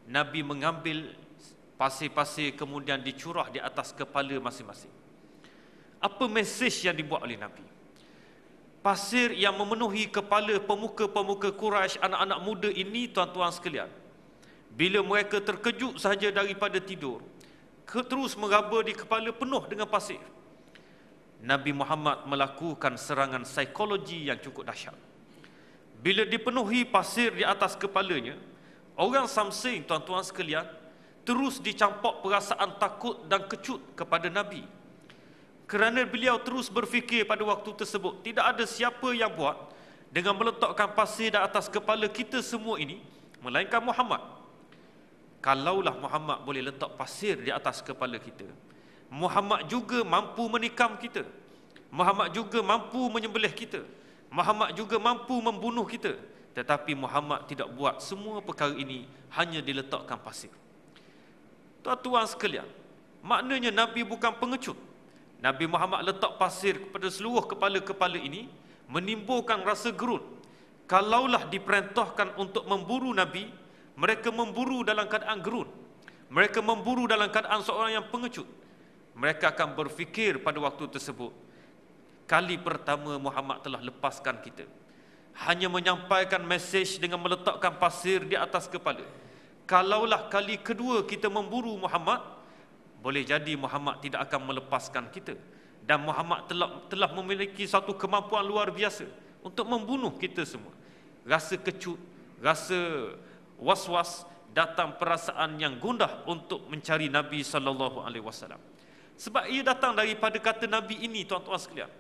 Nabi mengambil pasir-pasir kemudian dicurah di atas kepala masing-masing. Apa mesej yang dibuat oleh Nabi? Pasir yang memenuhi kepala pemuka-pemuka Quraisy, anak-anak muda ini, tuan-tuan sekalian, bila mereka terkejut saja daripada tidur, terus meraba di kepala penuh dengan pasir. Nabi Muhammad melakukan serangan psikologi yang cukup dahsyat. Bila dipenuhi pasir di atas kepalanya, orang Samsing, tuan-tuan sekalian, terus dicampak perasaan takut dan kecut kepada Nabi. Kerana beliau terus berfikir pada waktu tersebut, tidak ada siapa yang buat dengan meletakkan pasir di atas kepala kita semua ini, melainkan Muhammad. Kalaulah Muhammad boleh letak pasir di atas kepala kita, Muhammad juga mampu menikam kita, Muhammad juga mampu menyembelih kita, Muhammad juga mampu membunuh kita. Tetapi Muhammad tidak buat semua perkara ini, hanya diletakkan pasir. Tuan-tuan sekalian, maknanya Nabi bukan pengecut. Nabi Muhammad letak pasir kepada seluruh kepala-kepala ini, menimbulkan rasa gerun. Kalaulah diperintahkan untuk memburu Nabi, mereka memburu dalam keadaan gerun. Mereka memburu dalam keadaan seorang yang pengecut. Mereka akan berfikir pada waktu tersebut, kali pertama Muhammad telah lepaskan kita, hanya menyampaikan mesej dengan meletakkan pasir di atas kepala. Kalaulah kali kedua kita memburu Muhammad, boleh jadi Muhammad tidak akan melepaskan kita, dan Muhammad telah memiliki satu kemampuan luar biasa untuk membunuh kita semua. Rasa kecut, rasa was-was, datang perasaan yang gundah untuk mencari Nabi SAW. Sebab ia datang daripada kata Nabi ini, tuan-tuan sekalian.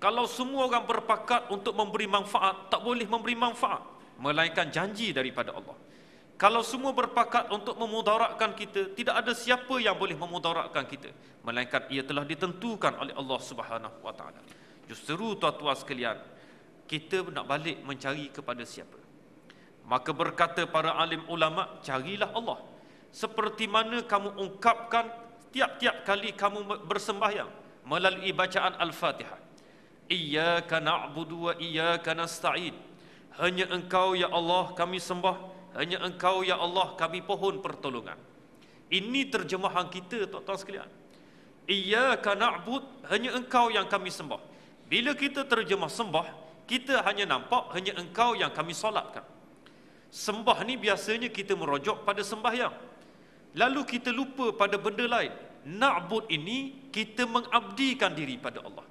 Kalau semua orang berpakat untuk memberi manfaat, tak boleh memberi manfaat, melainkan janji daripada Allah. Kalau semua berpakat untuk memudaratkan kita, tidak ada siapa yang boleh memudaratkan kita, melainkan ia telah ditentukan oleh Allah Subhanahu wa taala. Justru tuan-tuan sekalian, kita nak balik mencari kepada siapa? Maka berkata para alim ulama, carilah Allah. Seperti mana kamu ungkapkan tiap-tiap kali kamu bersembahyang melalui bacaan Al-Fatihah. Iyyaka na'budu wa iyyaka nasta'in. Hanya Engkau ya Allah kami sembah, hanya Engkau ya Allah kami pohon pertolongan. Ini terjemahan kita, tuan-tuan sekalian. Iyyaka na'bud, hanya Engkau yang kami sembah. Bila kita terjemah sembah, kita hanya nampak hanya Engkau yang kami solatkan. Sembah ni biasanya kita merujuk pada sembahyang, lalu kita lupa pada benda lain. Na'bud ini kita mengabdikan diri pada Allah.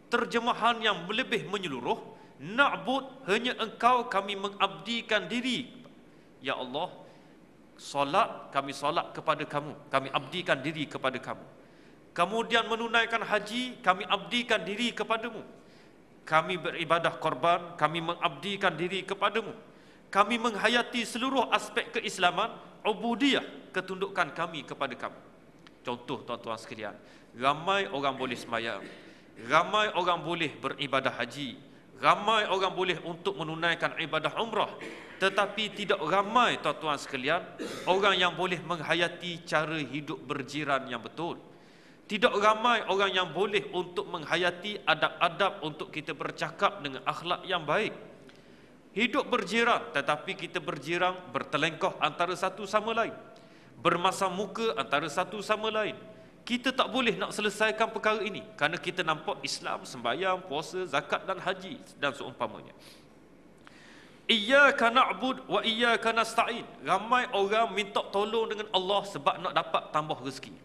Terjemahan yang lebih menyeluruh, na'bud, hanya Engkau kami mengabdikan diri. Ya Allah, solat, kami solat kepada kamu, kami abdikan diri kepada kamu. Kemudian menunaikan haji, kami abdikan diri kepadamu. Kami beribadah korban, kami mengabdikan diri kepadamu. Kami menghayati seluruh aspek keislaman, ubudiyah, ketundukan kami kepada kamu. Contoh, tuan-tuan sekalian, ramai orang boleh sembahyang, ramai orang boleh beribadah haji, ramai orang boleh untuk menunaikan ibadah umrah, tetapi tidak ramai, tuan-tuan sekalian, orang yang boleh menghayati cara hidup berjiran yang betul. Tidak ramai orang yang boleh untuk menghayati adab-adab untuk kita bercakap dengan akhlak yang baik. Hidup berjiran, tetapi kita berjirang, bertelengkoh antara satu sama lain, bermasam muka antara satu sama lain. Kita tak boleh nak selesaikan perkara ini kerana kita nampak Islam, sembahyang, puasa, zakat dan haji dan seumpamanya. Iyyaka na'bud wa iyyaka nasta'in. Ramai orang minta tolong dengan Allah sebab nak dapat tambah rezeki.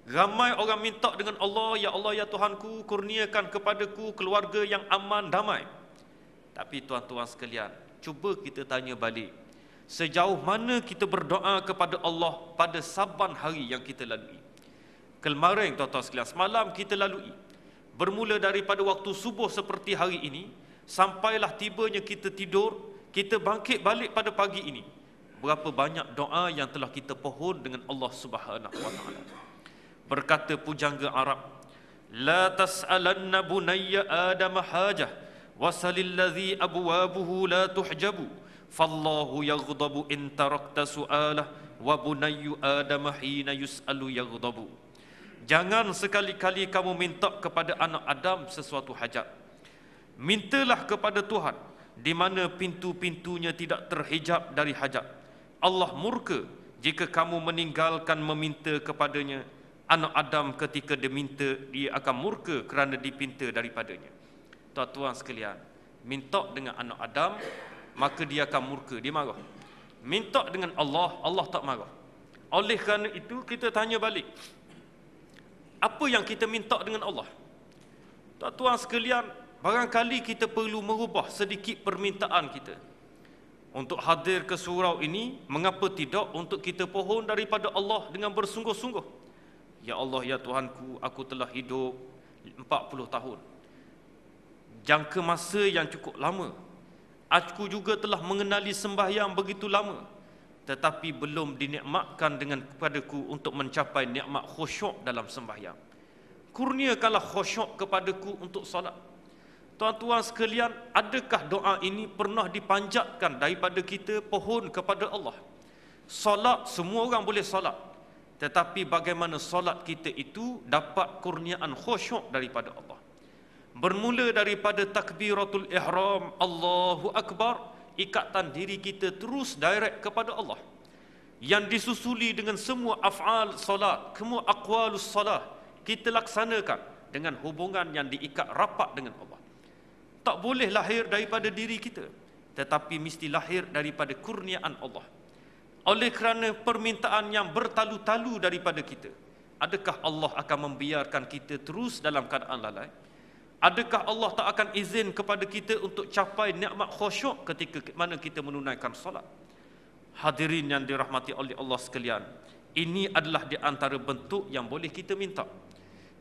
Ramai orang minta dengan Allah, ya Allah ya Tuhanku, kurniakan kepadaku keluarga yang aman, damai. Tapi tuan-tuan sekalian, cuba kita tanya balik, sejauh mana kita berdoa kepada Allah pada saban hari yang kita lalui. Kemarin tuan-tuan sekalian, semalam kita lalui, bermula daripada waktu subuh seperti hari ini, sampailah tibanya kita tidur, kita bangkit balik pada pagi ini. Berapa banyak doa yang telah kita pohon dengan Allah Subhanahu wa taala. Berkata pujangga Arab, la tas'alanna bunayya Adam hajah wasalil ladzi abwabuhu la tuhjabu fallahu yaghdabu in tarakta su'alah wa bunayyu Adam hina yus'alu yaghdabu. Jangan sekali-kali kamu minta kepada anak Adam sesuatu hajat. Mintalah kepada Tuhan di mana pintu-pintunya tidak terhijab dari hajat. Allah murka jika kamu meninggalkan meminta kepadanya. Anak Adam ketika dia minta, dia akan murka kerana dipinta daripadanya. Tuan-tuan sekalian, minta dengan anak Adam, maka dia akan murka, dia marah. Minta dengan Allah, Allah tak marah. Oleh kerana itu kita tanya balik, apa yang kita minta dengan Allah? Tuan-tuan sekalian, barangkali kita perlu merubah sedikit permintaan kita. Untuk hadir ke surau ini, mengapa tidak untuk kita pohon daripada Allah dengan bersungguh-sungguh. Ya Allah, ya Tuhanku, aku telah hidup 40 tahun. Jangka masa yang cukup lama. Aku juga telah mengenali sembahyang begitu lama. Tetapi belum dinikmatkan dengan kepadaku untuk mencapai nikmat khusyuk dalam sembahyang. Kurniakanlah khusyuk kepadaku untuk solat. Tuan-tuan sekalian, adakah doa ini pernah dipanjatkan daripada kita pohon kepada Allah? Solat, semua orang boleh solat. Tetapi bagaimana solat kita itu dapat kurniaan khusyuk daripada Allah. Bermula daripada takbiratul ihram, Allahu Akbar, ikatan diri kita terus direct kepada Allah. Yang disusuli dengan semua af'al solat, semua aqwalus solat, kita laksanakan dengan hubungan yang diikat rapat dengan Allah. Tak boleh lahir daripada diri kita, tetapi mesti lahir daripada kurniaan Allah. Oleh kerana permintaan yang bertalu-talu daripada kita, adakah Allah akan membiarkan kita terus dalam keadaan lalai? Adakah Allah tak akan izin kepada kita untuk capai nikmat khusyuk ketika mana kita menunaikan solat? Hadirin yang dirahmati oleh Allah sekalian, ini adalah di antara bentuk yang boleh kita minta.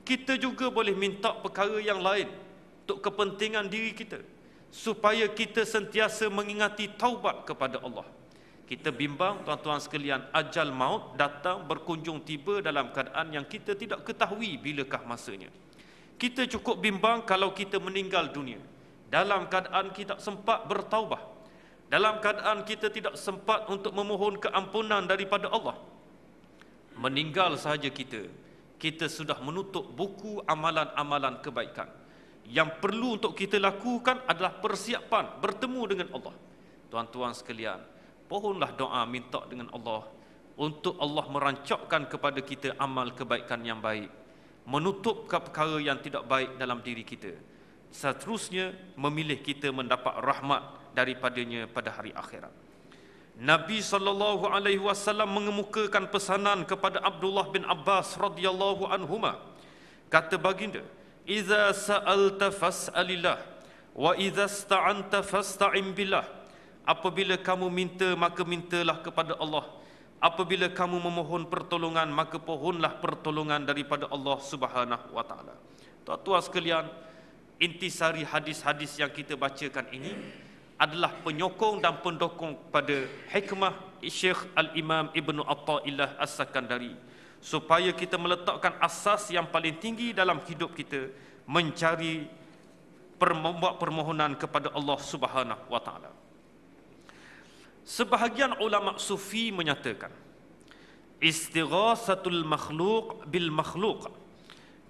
Kita juga boleh minta perkara yang lain untuk kepentingan diri kita, supaya kita sentiasa mengingati taubat kepada Allah. Kita bimbang, tuan-tuan sekalian, ajal maut datang berkunjung tiba dalam keadaan yang kita tidak ketahui bilakah masanya. Kita cukup bimbang kalau kita meninggal dunia dalam keadaan kita sempat bertaubah, dalam keadaan kita tidak sempat untuk memohon keampunan daripada Allah. Meninggal sahaja kita sudah menutup buku amalan-amalan kebaikan. Yang perlu untuk kita lakukan adalah persiapan bertemu dengan Allah. Tuan-tuan sekalian, pohonlah doa minta dengan Allah untuk Allah merancakkan kepada kita amal kebaikan yang baik, menutup perkara yang tidak baik dalam diri kita, seterusnya memilih kita mendapat rahmat daripadanya pada hari akhirat. Nabi SAW mengemukakan pesanan kepada Abdullah bin Abbas radhiyallahu anhuma. Kata baginda, "Idza sa'alta fas'alillah wa idza ista'anta fasta'in billah." Apabila kamu minta, maka mintalah kepada Allah. Apabila kamu memohon pertolongan, maka pohonlah pertolongan daripada Allah Subhanahu wa taala. Tuan-tuan sekalian, intisari hadis-hadis yang kita bacakan ini adalah penyokong dan pendukung pada hikmah Syekh Al-Imam Ibnu Athaillah As-Sakandari, supaya kita meletakkan asas yang paling tinggi dalam hidup kita, mencari permohonan kepada Allah Subhanahu wa taala. Sebahagian ulama sufi menyatakan, istighatsatul makhluq bil makhluq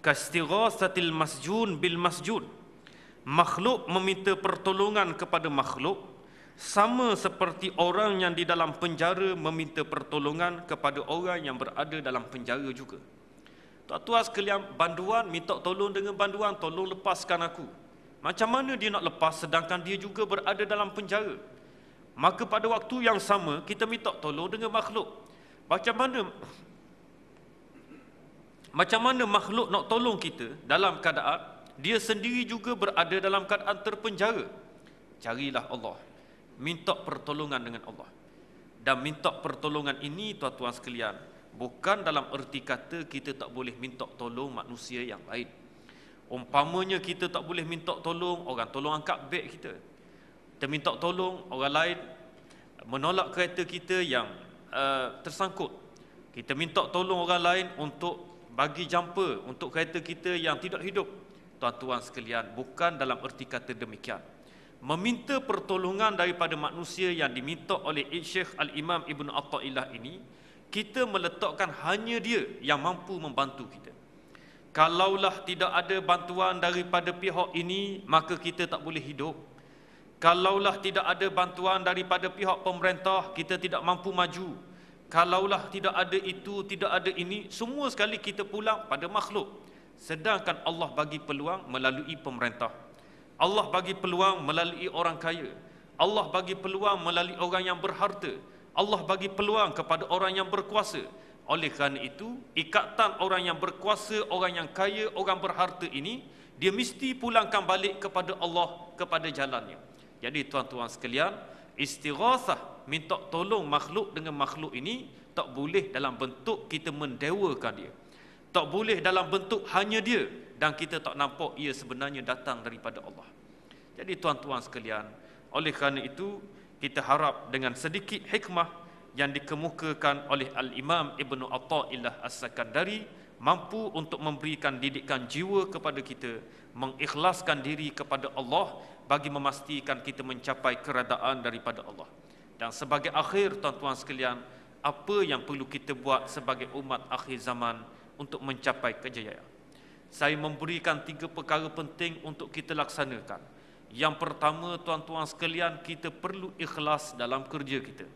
kastighatsatil masjun bil masjun. Makhluk meminta pertolongan kepada makhluk sama seperti orang yang di dalam penjara meminta pertolongan kepada orang yang berada dalam penjara juga. Tuan-tuan sekalian, banduan minta tolong dengan banduan, tolong lepaskan aku. Macam mana dia nak lepas sedangkan dia juga berada dalam penjara? Maka pada waktu yang sama kita minta tolong dengan makhluk. Macam mana makhluk nak tolong kita dalam keadaan dia sendiri juga berada dalam keadaan terpenjara? Carilah Allah, minta pertolongan dengan Allah. Dan minta pertolongan ini tuan-tuan sekalian, bukan dalam erti kata kita tak boleh minta tolong manusia yang lain. Umpamanya kita tak boleh minta tolong orang tolong angkat beg kita. Kita minta tolong orang lain menolak kereta kita yang tersangkut. Kita minta tolong orang lain untuk bagi jumper untuk kereta kita yang tidak hidup. Tuan-tuan sekalian, bukan dalam erti kata demikian. Meminta pertolongan daripada manusia yang diminta oleh Syekh Al-Imam Ibn Atha'illah ini, kita meletakkan hanya dia yang mampu membantu kita. Kalaulah tidak ada bantuan daripada pihak ini, maka kita tak boleh hidup. Kalaulah tidak ada bantuan daripada pihak pemerintah, kita tidak mampu maju. Kalaulah tidak ada itu, tidak ada ini, semua sekali kita pulang pada makhluk. Sedangkan Allah bagi peluang melalui pemerintah. Allah bagi peluang melalui orang kaya. Allah bagi peluang melalui orang yang berharta. Allah bagi peluang kepada orang yang berkuasa. Oleh kerana itu, ikatan orang yang berkuasa, orang yang kaya, orang berharta ini, dia mesti pulangkan balik kepada Allah, kepada jalannya. Jadi tuan-tuan sekalian, istighatsah, minta tolong makhluk dengan makhluk ini tak boleh dalam bentuk kita mendewakan dia. Tak boleh dalam bentuk hanya dia dan kita tak nampak ia sebenarnya datang daripada Allah. Jadi tuan-tuan sekalian, oleh kerana itu kita harap dengan sedikit hikmah yang dikemukakan oleh Al-Imam Ibn Atha'illah As-Sakandari mampu untuk memberikan didikan jiwa kepada kita, mengikhlaskan diri kepada Allah bagi memastikan kita mencapai keredaan daripada Allah. Dan sebagai akhir tuan-tuan sekalian, apa yang perlu kita buat sebagai umat akhir zaman untuk mencapai kejayaan? Saya memberikan 3 perkara penting untuk kita laksanakan. Yang pertama tuan-tuan sekalian, kita perlu ikhlas dalam kerja kita.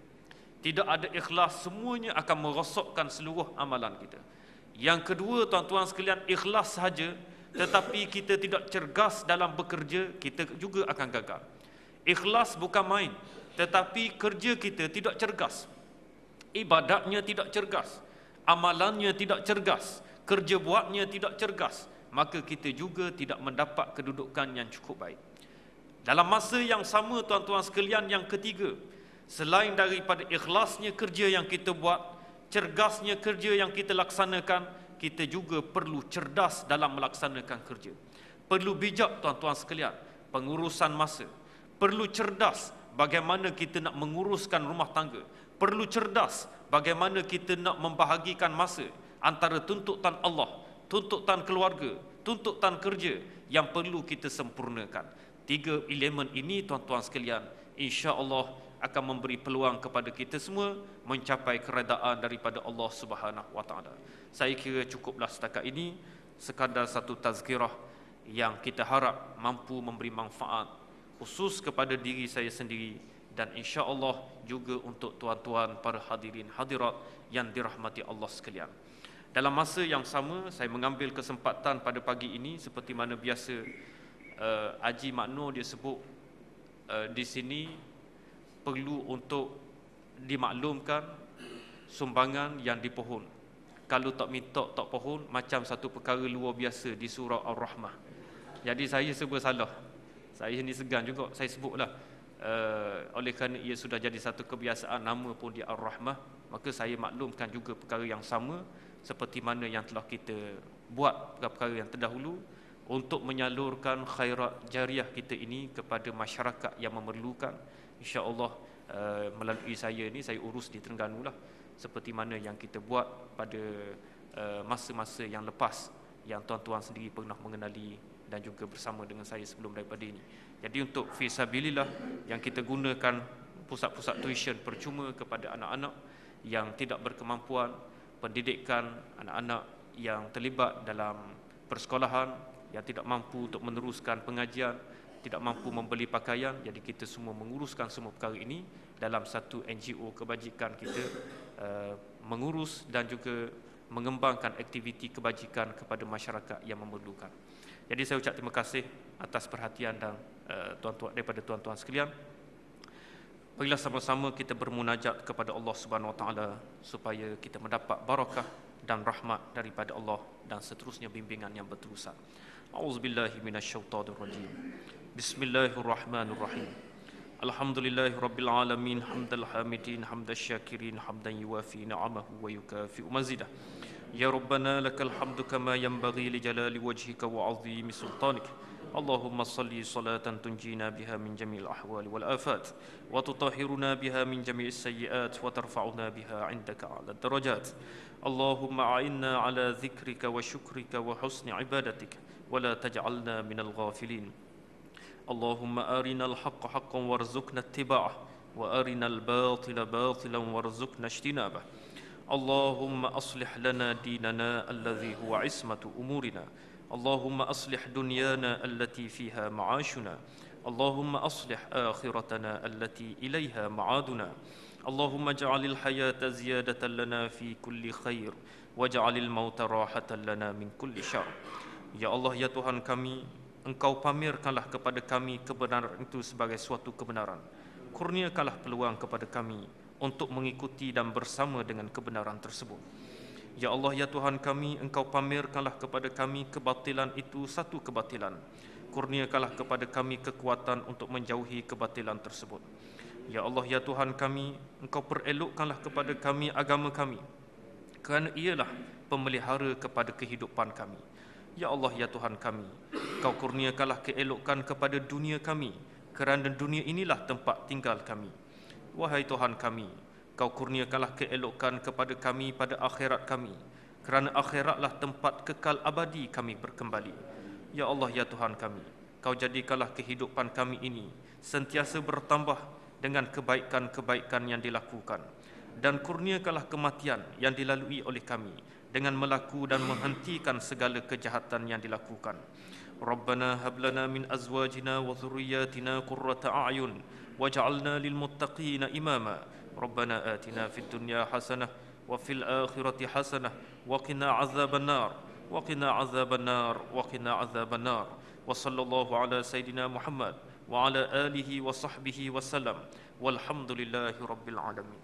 Tidak ada ikhlas, semuanya akan merosakkan seluruh amalan kita. Yang kedua tuan-tuan sekalian, ikhlas sahaja tetapi kita tidak cergas dalam bekerja, kita juga akan gagal. Ikhlas bukan main, tetapi kerja kita tidak cergas, ibadatnya tidak cergas, amalannya tidak cergas, kerja buatnya tidak cergas, maka kita juga tidak mendapat kedudukan yang cukup baik. Dalam masa yang sama tuan-tuan sekalian, yang ketiga, selain daripada ikhlasnya kerja yang kita buat, cergasnya kerja yang kita laksanakan, kita juga perlu cerdas dalam melaksanakan kerja. Perlu bijak tuan-tuan sekalian, pengurusan masa. Perlu cerdas bagaimana kita nak menguruskan rumah tangga. Perlu cerdas bagaimana kita nak membahagikan masa antara tuntutan Allah, tuntutan keluarga, tuntutan kerja yang perlu kita sempurnakan. 3 elemen ini tuan-tuan sekalian, insya-Allah akan memberi peluang kepada kita semua mencapai keredaan daripada Allah Subhanahu wa taala. Saya kira cukuplah setakat ini, sekadar satu tazkirah yang kita harap mampu memberi manfaat khusus kepada diri saya sendiri dan insya-Allah juga untuk tuan-tuan para hadirin hadirat yang dirahmati Allah sekalian. Dalam masa yang sama, saya mengambil kesempatan pada pagi ini seperti mana biasa Haji Makno dia sebut di sini perlu untuk dimaklumkan sumbangan yang dipohon. Kalau tak minta tak pohon, macam satu perkara luar biasa di surah Ar-Rahmah. Jadi saya serba salah. Saya ni segan juga, saya sebutlah. Oleh kerana ia sudah jadi satu kebiasaan, nama pun di Ar-Rahmah, maka saya maklumkan juga perkara yang sama seperti mana yang telah kita buat perkara yang terdahulu untuk menyalurkan khairat jariah kita ini kepada masyarakat yang memerlukan. InsyaAllah melalui saya ni, saya urus di Terengganu lah, seperti mana yang kita buat pada masa-masa yang lepas yang tuan-tuan sendiri pernah mengenali dan juga bersama dengan saya sebelum daripada ini. Jadi untuk fisabilillah yang kita gunakan pusat-pusat tuition percuma kepada anak-anak yang tidak berkemampuan, pendidikan anak-anak yang terlibat dalam persekolahan, yang tidak mampu untuk meneruskan pengajian, tidak mampu membeli pakaian. Jadi kita semua menguruskan semua perkara ini dalam satu NGO kebajikan kita, mengurus dan juga mengembangkan aktiviti kebajikan kepada masyarakat yang memerlukan. Jadi saya ucap terima kasih atas perhatian dan tuan-tuan daripada tuan-tuan sekalian. Marilah sama-sama kita bermunajat kepada Allah Subhanahu Wa Taala supaya kita mendapat barakah dan rahmat daripada Allah dan seterusnya bimbingan yang berterusan. A'udzubillahi minasyaitonirrajim. Bismillahirrahmanirrahim. Alhamdulillahi Rabbil Alamin, hamdal hamidin, hamdal syakirin, hamdan yuwafi ni'amahu wa yukafi'u mazidah. Ya Rabbana lakal hamdu kama yanbaghi li jalali wajhika wa 'azimi sultanik. Allahumma salli salatan tunjina biha min jami'il ahwali wal afat wa tutahhiruna biha min jami'is sayyi'at wa tarfa'una biha 'indaka 'ala darajat. Allahumma a'inna 'ala dhikrika wa syukrika wa husni ibadatik wa la taj'alna minal ghafilin. Allahumma arinal haqqa haqqan warzuqna ittiba'ah wa arinal batila batilan warzuqna ijtinabah. Allahumma aslih lana dinana alladhi huwa ismatu umurina. Allahumma aslih dunyana allati fiha ma'ashuna. Allahumma aslih akhiratana allati ilayha ma'aduna. Allahumma ja'alil hayata ziyadatan lana fi kulli khair waj'alil mauta rahatan lana min kulli syarr. Ya Allah, ya Tuhan kami, Engkau pamerkanlah kepada kami kebenaran itu sebagai suatu kebenaran. Kurniakanlah peluang kepada kami untuk mengikuti dan bersama dengan kebenaran tersebut. Ya Allah, ya Tuhan kami, Engkau pamerkanlah kepada kami kebatilan itu satu kebatilan. Kurniakanlah kepada kami kekuatan untuk menjauhi kebatilan tersebut. Ya Allah, ya Tuhan kami, Engkau perelokkanlah kepada kami agama kami, kerana ialah pemelihara kepada kehidupan kami. Ya Allah, ya Tuhan kami, Kau kurniakanlah keelokan kepada dunia kami, kerana dunia inilah tempat tinggal kami. Wahai Tuhan kami, Kau kurniakanlah keelokan kepada kami pada akhirat kami, kerana akhiratlah tempat kekal abadi kami berkembali. Ya Allah, ya Tuhan kami, Kau jadikanlah kehidupan kami ini sentiasa bertambah dengan kebaikan-kebaikan yang dilakukan, dan kurniakanlah kematian yang dilalui oleh kami dengan melaku dan menghentikan segala kejahatan yang dilakukan. Rabbana hab lana min azwajina wa dhurriyyatina qurrata a'yun waj'alna lil muttaqina imama. Rabbana atina fid dunya hasanah wa fil akhirati hasanah wa qina adzaban nar wa qina adzaban nar wa qina adzaban nar. Wa sallallahu ala sayidina Muhammad wa ala alihi wa sahbihi wa sallam. Walhamdulillahi rabbil alamin.